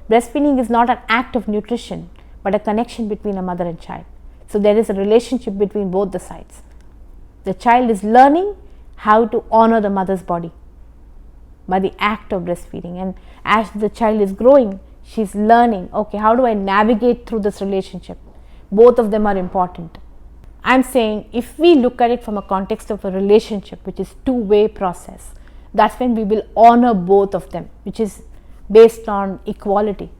breastfeeding is not an act of nutrition, but a connection between a mother and child. So there is a relationship between both the sides. The child is learning how to honor the mother's body by the act of breastfeeding, and as the child is growing, she is learning, okay, how do I navigate through this relationship? Both of them are important. I am saying if we look at it from a context of a relationship, which is two-way process, that's when we will honor both of them, which is based on equality.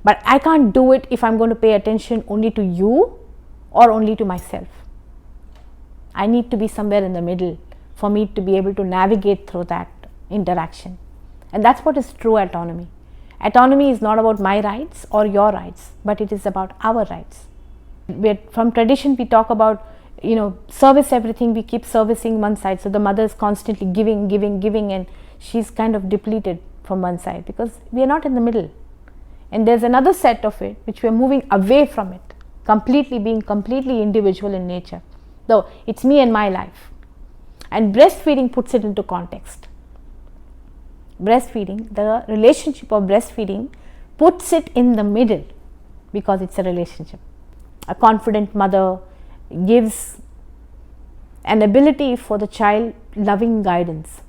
But I can't do it if I'm going to pay attention only to you or only to myself. I need to be somewhere in the middle for me to be able to navigate through that interaction. And that's what is true autonomy. Autonomy is not about my rights or your rights, but it is about our rights. From tradition, we talk about, service everything, we keep servicing one side. So the mother is constantly giving, and she's kind of depleted from one side because we are not in the middle. And there's another set of it which we are moving away from it, being completely individual in nature. Though it's me and my life. And breastfeeding puts it into context. Breastfeeding, the relationship of breastfeeding puts it in the middle because it's a relationship. A confident mother gives an ability for the child loving guidance,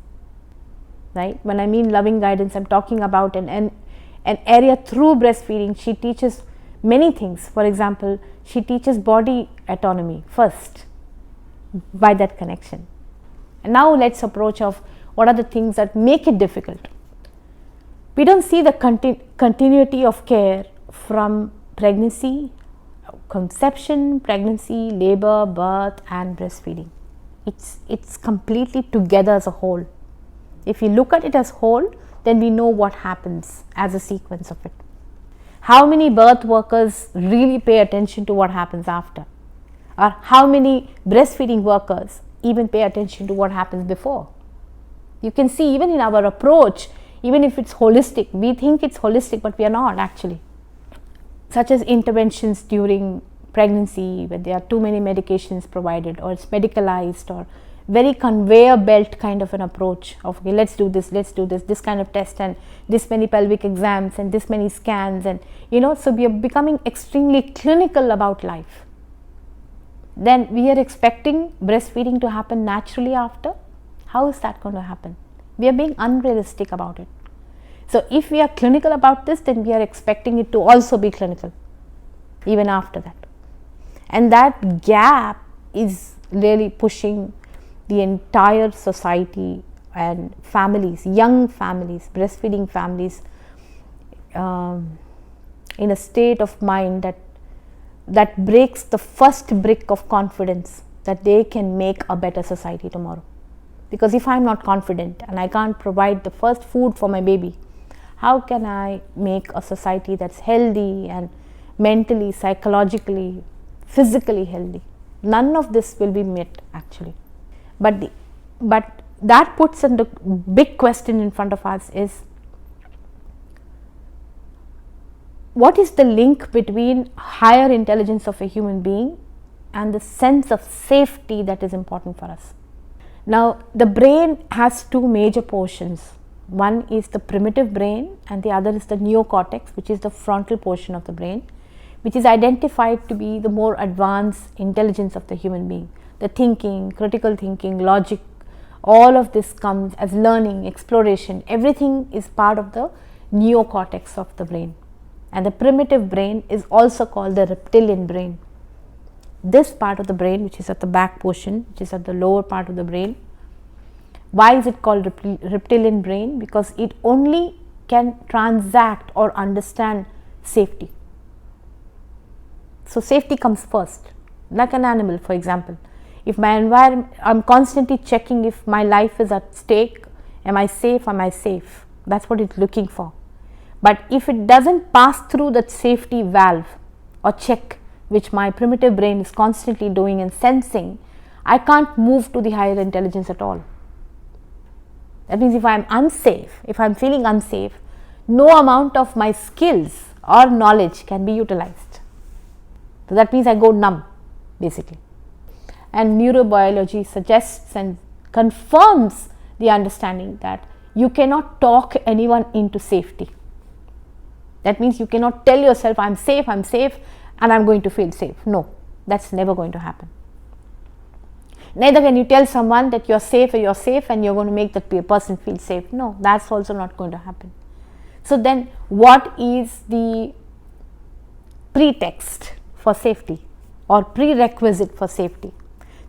right? When I mean loving guidance, I'm talking about an area through breastfeeding. She teaches many things. For example, she teaches body autonomy first by that connection. And now let's approach of what are the things that make it difficult. We don't see the continuity of care from pregnancy, conception, pregnancy, labor, birth and breastfeeding. It's completely together as a whole. If we look at it as whole, then we know what happens as a sequence of it. How many birth workers really pay attention to what happens after? Or how many breastfeeding workers even pay attention to what happens before? You can see even in our approach, even if it's holistic, we think it's holistic, but we are not actually. Such as interventions during pregnancy, where there are too many medications provided, or it's medicalized, or very conveyor belt kind of an approach of, okay, let's do this kind of test, and this many pelvic exams, and this many scans, and so we are becoming extremely clinical about life. Then we are expecting breastfeeding to happen naturally after. How is that going to happen? We are being unrealistic about it. So if we are clinical about this, then we are expecting it to also be clinical even after that. And that gap is really pushing the entire society and families, young families, breastfeeding families, in a state of mind that breaks the first brick of confidence that they can make a better society tomorrow. Because if I'm not confident and I can't provide the first food for my baby, how can I make a society that's healthy and mentally, psychologically, physically healthy? None of this will be met actually. But that puts in the big question in front of us is, what is the link between higher intelligence of a human being and the sense of safety that is important for us? Now, the brain has two major portions. One is the primitive brain and the other is the neocortex, which is the frontal portion of the brain, which is identified to be the more advanced intelligence of the human being. The thinking, critical thinking, logic, all of this comes as learning, exploration, everything is part of the neocortex of the brain. And the primitive brain is also called the reptilian brain. This part of the brain, which is at the back portion, which is at the lower part of the brain. Why is it called reptilian brain? Because it only can transact or understand safety. So safety comes first, like an animal, for example. If my environment, I'm constantly checking if my life is at stake, am I safe, am I safe? That's what it's looking for. But if it doesn't pass through that safety valve or check, which my primitive brain is constantly doing and sensing, I can't move to the higher intelligence at all. That means if I am unsafe, if I am feeling unsafe, no amount of my skills or knowledge can be utilized. So that means I go numb, basically. And neurobiology suggests and confirms the understanding that you cannot talk anyone into safety. That means you cannot tell yourself, I'm safe and I'm going to feel safe. No, that's never going to happen. Neither can you tell someone that you're safe and you're going to make that person feel safe. No, that's also not going to happen. So then what is the pretext for safety or prerequisite for safety?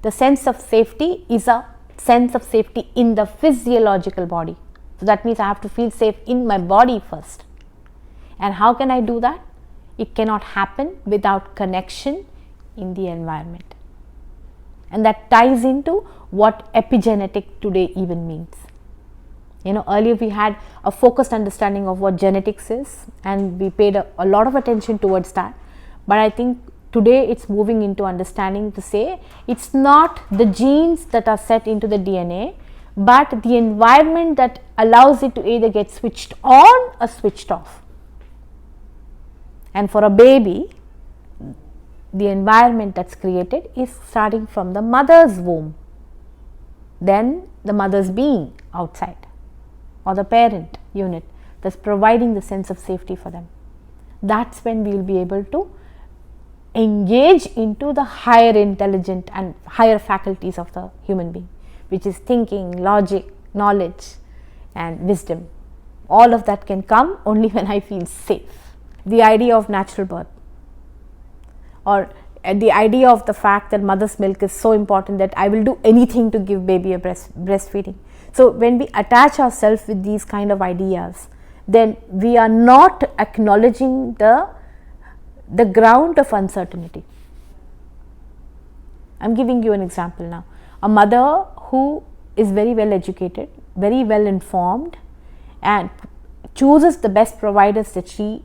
The sense of safety is a sense of safety in the physiological body. So that means I have to feel safe in my body first. And how can I do that? It cannot happen without connection in the environment. And that ties into what epigenetic today even means. Earlier we had a focused understanding of what genetics is, and we paid a lot of attention towards that. But I think today it's moving into understanding to say it's not the genes that are set into the DNA, but the environment that allows it to either get switched on or switched off. And for a baby, the environment that's created is starting from the mother's womb, then the mother's being outside, or the parent unit that's providing the sense of safety for them. That's when we will be able to engage into the higher intelligent and higher faculties of the human being, which is thinking, logic, knowledge and wisdom. All of that can come only when I feel safe. The idea of natural birth, or the idea of the fact that mother's milk is so important that I will do anything to give baby a breastfeeding. So when we attach ourselves with these kind of ideas, then we are not acknowledging the ground of uncertainty. I'm giving you an example now. A mother who is very well educated, very well informed, and chooses the best providers that she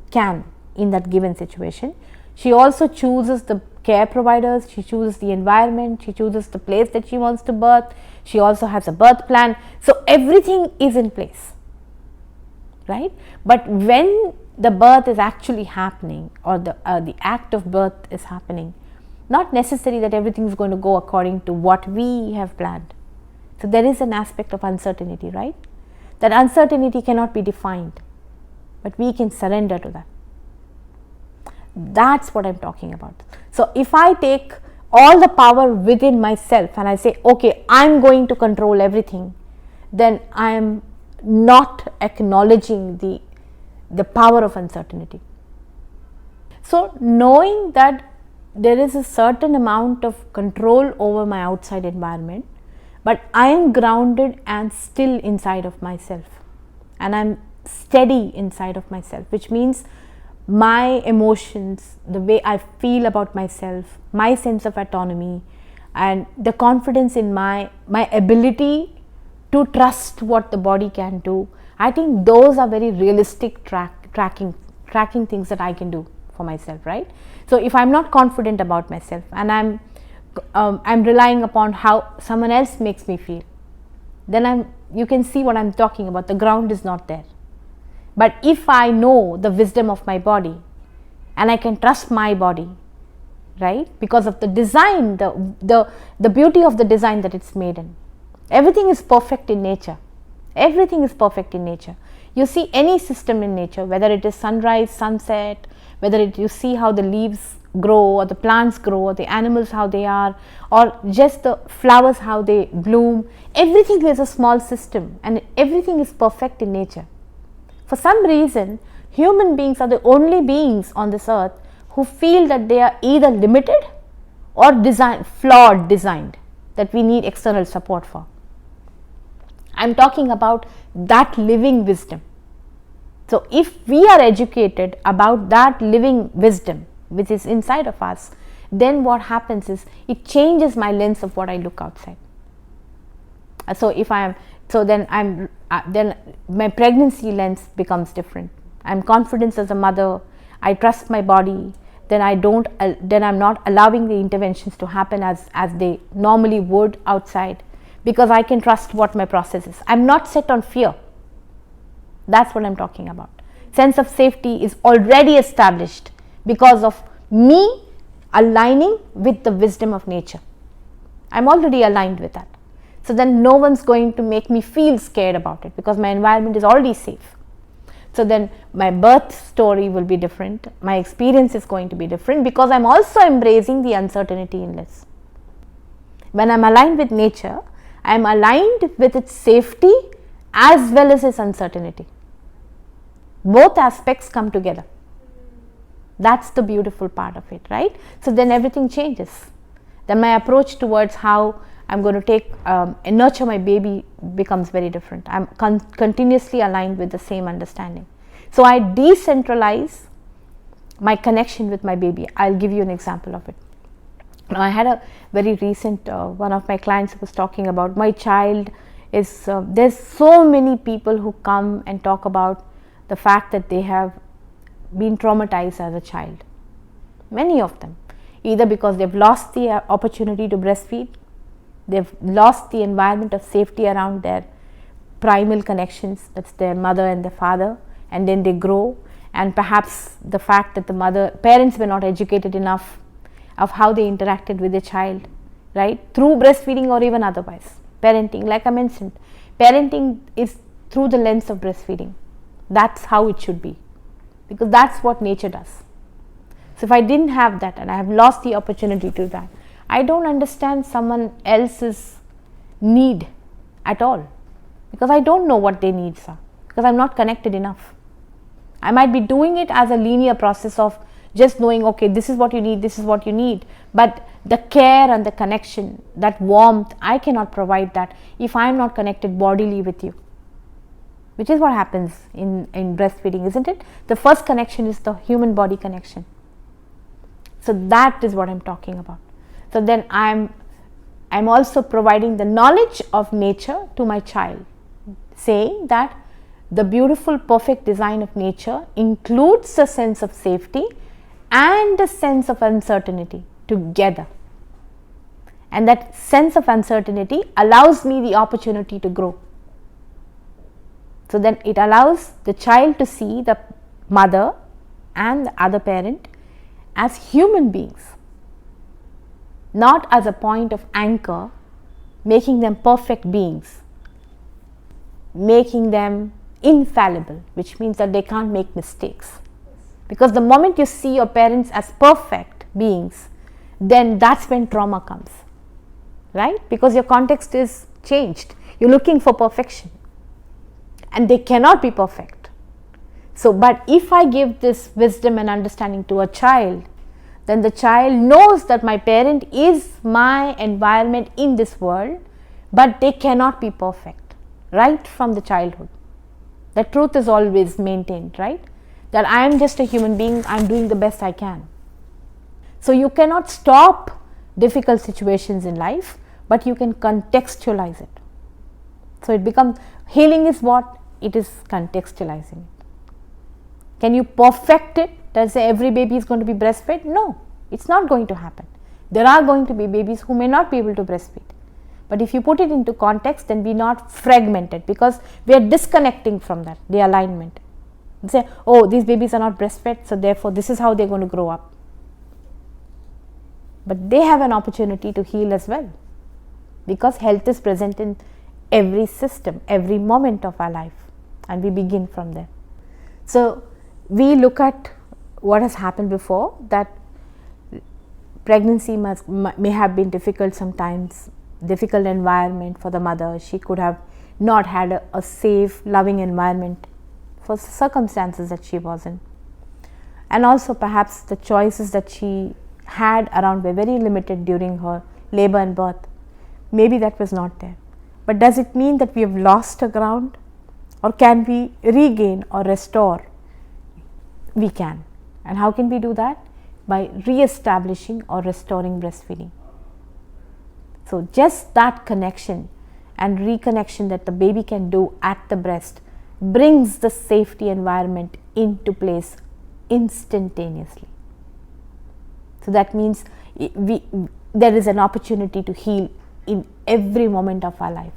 can in that given situation. She also chooses the care providers, she chooses the environment, she chooses the place that she wants to birth, she also has a birth plan. So everything is in place, right? But when the birth is actually happening, or the act of birth is happening, not necessary that everything is going to go according to what we have planned. So there is an aspect of uncertainty, right? That uncertainty cannot be defined, but we can surrender to that. That's what I'm talking about. So if I take all the power within myself and I say, okay, I'm going to control everything, then I am not acknowledging the power of uncertainty. So knowing that there is a certain amount of control over my outside environment, but I am grounded and still inside of myself, and I'm steady inside of myself, which means my emotions, the way I feel about myself, my sense of autonomy, and the confidence in my ability to trust what the body can do. I think those are very realistic tracking things that I can do for myself, right? So if I'm not confident about myself and I'm relying upon how someone else makes me feel, then you can see what I'm talking about. The ground is not there. But if I know the wisdom of my body and I can trust my body, right? Because of the design, the beauty of the design that it's made in. Everything is perfect in nature. Everything is perfect in nature. You see any system in nature, whether it is sunrise, sunset, whether you see how the leaves grow or the plants grow or the animals how they are, or just the flowers how they bloom, everything is a small system and everything is perfect in nature. For some reason, human beings are the only beings on this earth who feel that they are either limited or flawed designed, that we need external support for. I'm talking about that living wisdom. So if we are educated about that living wisdom which is inside of us, then what happens is it changes my lens of what I look outside. Then my pregnancy lens becomes different. I'm confident as a mother, I trust my body, then I'm not allowing the interventions to happen as they normally would outside, because I can trust what my process is. I'm not set on fear. That's what I'm talking about. Sense of safety is already established because of me aligning with the wisdom of nature. I'm already aligned with that. So then no one's going to make me feel scared about it because my environment is already safe. So then my birth story will be different, my experience is going to be different, because I am also embracing the uncertainty in this. When I am aligned with nature, I am aligned with its safety as well as its uncertainty. Both aspects come together. That's the beautiful part of it, right? So then everything changes. Then my approach towards how I'm going to take and nurture my baby becomes very different. I'm continuously aligned with the same understanding. So I decentralize my connection with my baby. I'll give you an example of it. Now, I had a very recent one of my clients was talking about my child is there's so many people who come and talk about the fact that they have been traumatized as a child. Many of them, either because they've lost the opportunity to breastfeed, they've lost the environment of safety around their primal connections, that's their mother and their father, and then they grow, and perhaps the fact that parents were not educated enough of how they interacted with their child, right, through breastfeeding or even otherwise. Parenting, like I mentioned, parenting is through the lens of breastfeeding. That's how it should be, because that's what nature does. So if I didn't have that and I have lost the opportunity to that, I don't understand someone else's need at all, because I don't know what their needs are, because I'm not connected enough. I might be doing it as a linear process of just knowing, okay, this is what you need, this is what you need, but the care and the connection, that warmth, I cannot provide that if I am not connected bodily with you, which is what happens in breastfeeding, isn't it? The first connection is the human body connection. So that is what I'm talking about. So then I'm also providing the knowledge of nature to my child, saying that the beautiful perfect design of nature includes a sense of safety and a sense of uncertainty together, and that sense of uncertainty allows me the opportunity to grow. So then it allows the child to see the mother and the other parent as human beings, not as a point of anchor, making them perfect beings, making them infallible, which means that they can't make mistakes. Because the moment you see your parents as perfect beings, then that's when trauma comes, right? Because your context is changed. You're looking for perfection, and they cannot be perfect. So, but if I give this wisdom and understanding to a child, then the child knows that my parent is my environment in this world, but they cannot be perfect, right from the childhood. The truth is always maintained, right? That I am just a human being, I am doing the best I can. So you cannot stop difficult situations in life, but you can contextualize it. So it becomes, healing is what? It is contextualizing it. Can you perfect it? Does say every baby is going to be breastfed? No, it's not going to happen. There are going to be babies who may not be able to breastfeed. But if you put it into context, then we not fragmented, because we are disconnecting from that, the alignment. Say, oh, these babies are not breastfed, so therefore this is how they're going to grow up. But they have an opportunity to heal as well, because health is present in every system, every moment of our life, and we begin from there. So we look at what has happened before, that pregnancy may have been difficult sometimes, difficult environment for the mother. She could have not had a safe, loving environment for circumstances that she was in, and also perhaps the choices that she had around were very limited during her labor and birth. Maybe that was not there. But does it mean that we have lost a ground, or can we regain or restore? We can. And how can we do that? By reestablishing or restoring breastfeeding. So just that connection and reconnection that the baby can do at the breast brings the safety environment into place instantaneously. So that means there is an opportunity to heal in every moment of our life,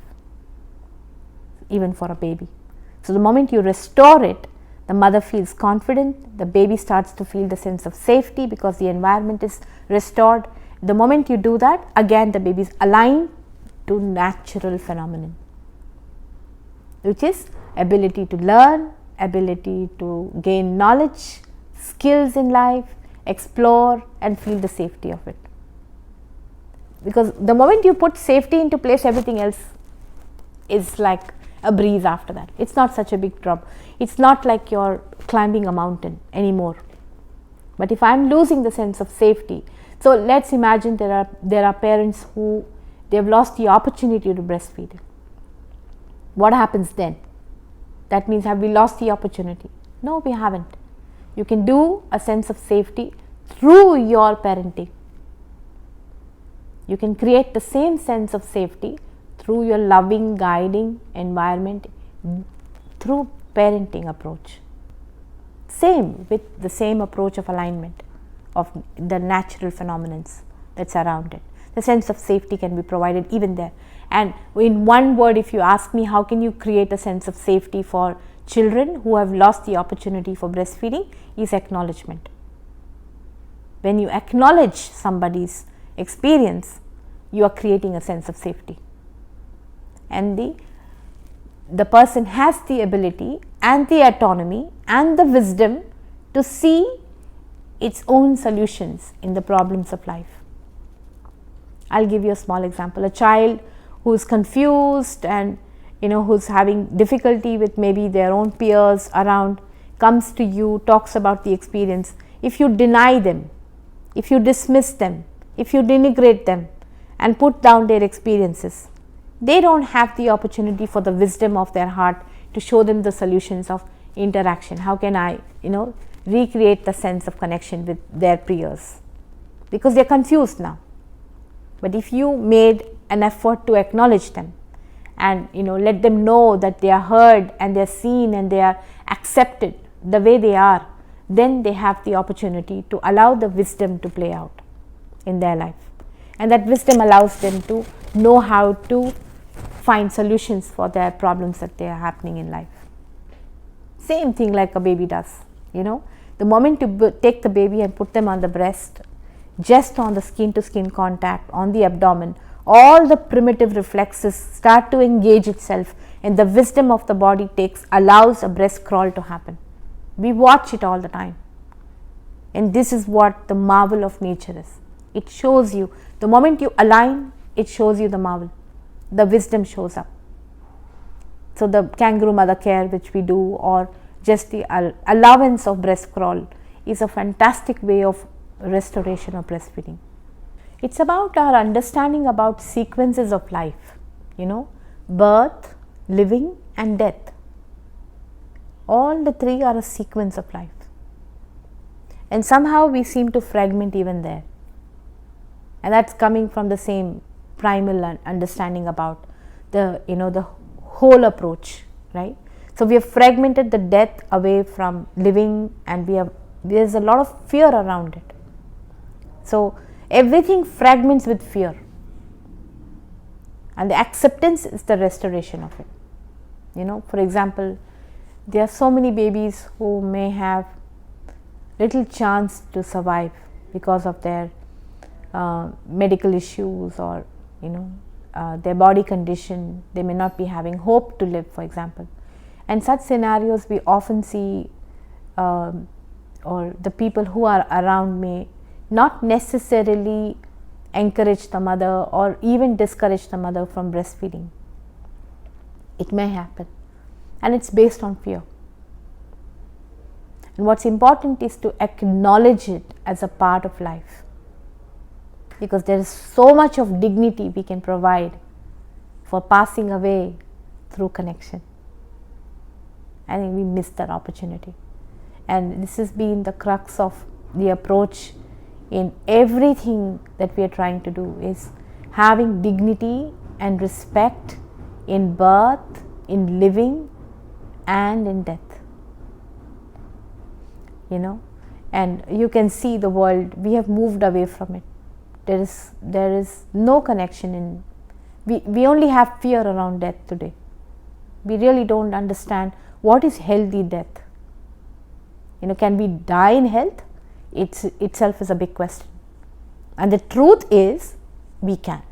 even for a baby. So the moment you restore it, the mother feels confident, the baby starts to feel the sense of safety because the environment is restored. The moment you do that, again the baby is aligned to natural phenomenon, which is ability to learn, ability to gain knowledge, skills in life, explore and feel the safety of it. Because the moment you put safety into place, everything else is like a breeze after that. It's not such a big drop. It's not like you're climbing a mountain anymore. But if I'm losing the sense of safety, so let's imagine there are parents who they've lost the opportunity to breastfeed. What happens then? That means, have we lost the opportunity? No, we haven't. You can do a sense of safety through your parenting. You can create the same sense of safety through your loving, guiding environment, through parenting approach. Same with the same approach of alignment of the natural phenomena that's around it. The sense of safety can be provided even there. And in one word, if you ask me, how can you create a sense of safety for children who have lost the opportunity for breastfeeding, is acknowledgement. When you acknowledge somebody's experience, you are creating a sense of safety. And the person has the ability and the autonomy and the wisdom to see its own solutions in the problems of life. I'll give you a small example. A child who is confused and who's having difficulty with maybe their own peers around, comes to you, talks about the experience. If you deny them, if you dismiss them, if you denigrate them and put down their experiences, they don't have the opportunity for the wisdom of their heart to show them the solutions of interaction. How can I recreate the sense of connection with their peers? Because they are confused now. But if you made an effort to acknowledge them and let them know that they are heard and they are seen and they are accepted the way they are, then they have the opportunity to allow the wisdom to play out in their life. And that wisdom allows them to know how to find solutions for their problems that they are happening in life. Same thing like a baby does. The moment you take the baby and put them on the breast, just on the skin to skin contact, on the abdomen, all the primitive reflexes start to engage itself, and the wisdom of the body allows a breast crawl to happen. We watch it all the time. And this is what the marvel of nature is. It shows you, the moment you align, it shows you the marvel. The wisdom shows up. So the kangaroo mother care which we do, or just the allowance of breast crawl, is a fantastic way of restoration of breastfeeding. It's about our understanding about sequences of life, birth, living and death. All the three are a sequence of life. And somehow we seem to fragment even there. And that's coming from the same primal understanding about the whole approach, right? So we have fragmented the death away from living, and there's a lot of fear around it. So everything fragments with fear, and the acceptance is the restoration of it. For example, there are so many babies who may have little chance to survive because of their medical issues or their body condition. They may not be having hope to live, for example. And such scenarios we often see, or the people who are around may not necessarily encourage the mother or even discourage the mother from breastfeeding. It may happen, and it's based on fear. And what's important is to acknowledge it as a part of life, because there is so much of dignity we can provide for passing away through connection. I think we missed that opportunity, and this has been the crux of the approach in everything that we are trying to do, is having dignity and respect in birth, in living and in death. And you can see the world, we have moved away from it. There is no connection in, we only have fear around death today. We really don't understand what is healthy death. Can we die in health? Itself is a big question. And the truth is, we can.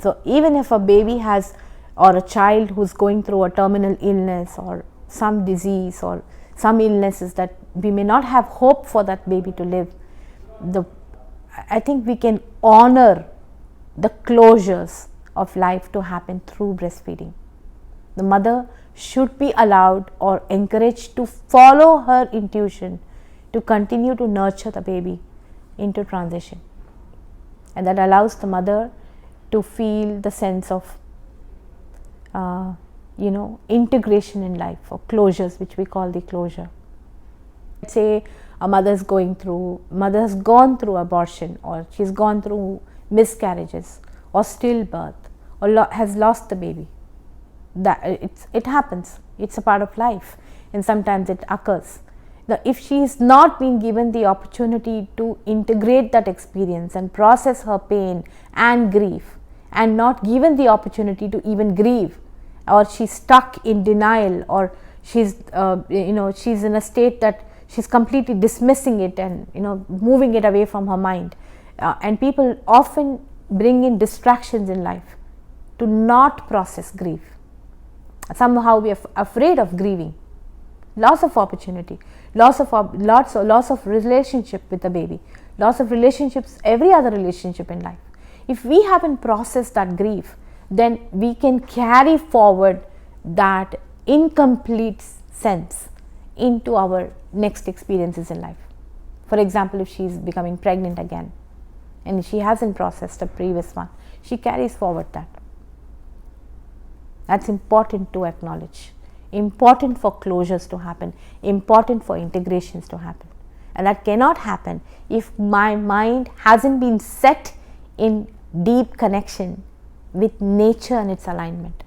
So even if a baby has, or a child who's going through a terminal illness or some disease or some illnesses that we may not have hope for that baby to live, I think we can honor the closures of life to happen through breastfeeding. The mother should be allowed or encouraged to follow her intuition to continue to nurture the baby into transition, and that allows the mother to feel the sense of integration in life, or closures, which we call the closure. Let's say a mother has gone through abortion, or she's gone through miscarriages or stillbirth, or has lost the baby. That it happens, it's a part of life, and sometimes it occurs. Now, if she is not being given the opportunity to integrate that experience and process her pain and grief, and not given the opportunity to even grieve, or she's stuck in denial, or she's she's in a state that she's completely dismissing it and moving it away from her mind, and people often bring in distractions in life to not process grief. Somehow we are afraid of grieving, loss of opportunity, loss of relationship with the baby, loss of relationships, every other relationship in life. If we haven't processed that grief, then we can carry forward that incomplete sense into our next experiences in life. For example, if she is becoming pregnant again and she hasn't processed a previous one, she carries forward that. That's important to acknowledge, important for closures to happen, important for integrations to happen. And that cannot happen if my mind hasn't been set in deep connection with nature and its alignment.